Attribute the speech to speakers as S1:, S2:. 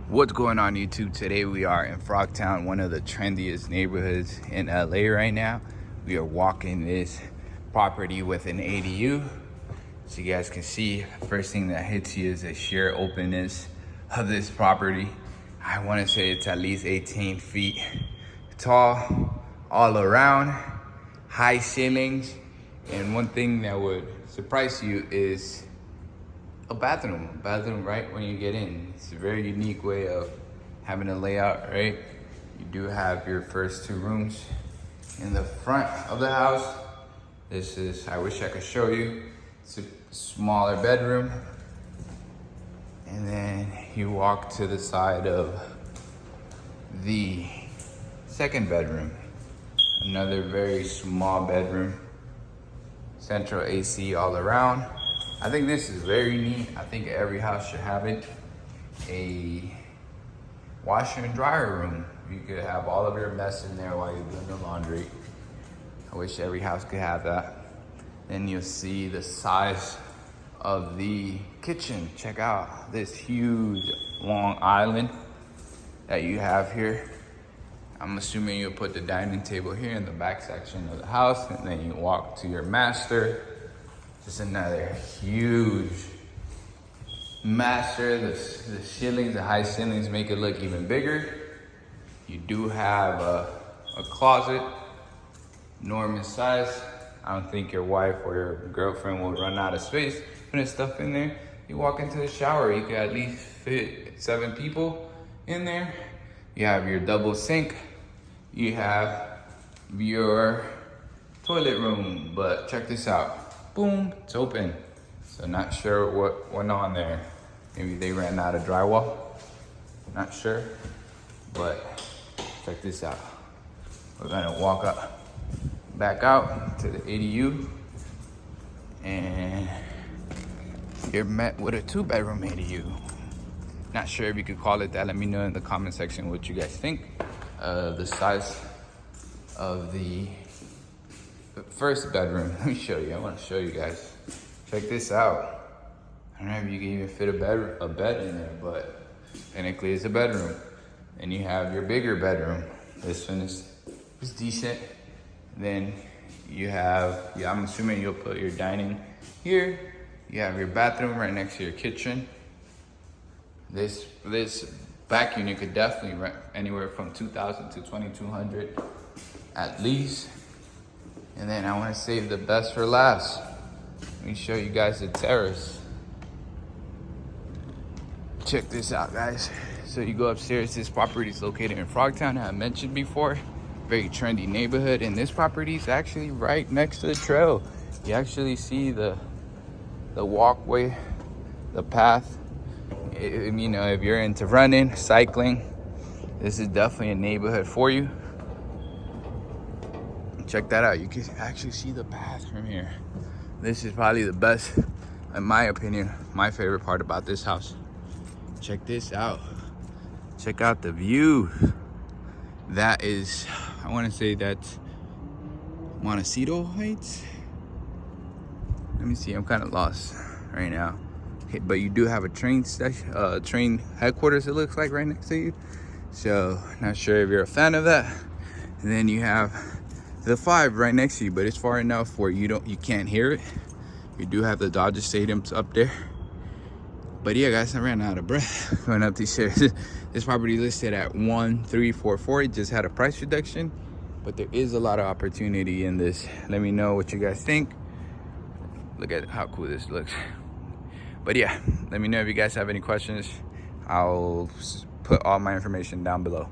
S1: What's going on YouTube? Today we are in FrogTown, one of the trendiest neighborhoods in LA right now. We are walking this property with an ADU. So you guys can see, first thing that hits you is the sheer openness of this property. I want to say it's at least 18 feet tall all around, high ceilings. And one thing that would surprise you is a bathroom right when you get in. It's a very unique way of having a layout, right? You do have your first two rooms in the front of the house. This is, I wish I could show you, it's a smaller bedroom. And then you walk to the side of the second bedroom. Another very small bedroom. Central AC all around. I think this is very neat. I think every house should have it. A washer and dryer room. You could have all of your mess in there while you're doing the laundry. I wish every house could have that. Then you'll see the size of the kitchen. Check out this huge long island that you have here. I'm assuming you'll put the dining table here in the back section of the house, and then you walk to your master. Just another huge master. The ceilings, the high ceilings make it look even bigger. You do have a closet, enormous size. I don't think your wife or your girlfriend will run out of space putting stuff in there. You walk into the shower, you can at least fit 7 people in there. You have your double sink. You have your toilet room, but check this out. Boom, it's open. So not sure what went on there. Maybe they ran out of drywall. Not sure, but check this out. We're gonna walk back out to the ADU, and you're met with a 2-bedroom ADU. Not sure if you could call it that. Let me know in the comment section what you guys think. The size of the first bedroom. Let me show you. I want to show you guys. Check this out. I don't know if you can even fit a bed in there, but technically it's a bedroom. And you have your bigger bedroom. This one is decent. Then you have, I'm assuming you'll put your dining here. You have your bathroom right next to your kitchen. This back unit could definitely rent anywhere from $2,000 to $2,200 at least. And then I want to save the best for last. Let me show you guys the terrace. Check this out, guys. So you go upstairs. This property is located in FrogTown, I mentioned before. Very trendy neighborhood, and this property is actually right next to the trail. You actually see the walkway, the path. You know, if you're into running, cycling, this is definitely a neighborhood for you. Check that out. You can actually see the path from here. This is probably the best, in my opinion, my favorite part about this house. Check this out. Check out the view. That is, I want to say that's Montecito Heights. Let me see, I'm kind of lost right now. Okay, but you do have a train station, train headquarters, it looks like, right next to you. So not sure if you're a fan of that. And then you have the 5 right next to you, but it's far enough where you can't hear it. You do have the Dodger Stadiums up there. But yeah, guys, I ran out of breath going up these stairs. This property listed at 1,344. It just had a price reduction, but there is a lot of opportunity in this. Let me know what you guys think. Look at how cool this looks. But yeah, let me know if you guys have any questions. I'll put all my information down below.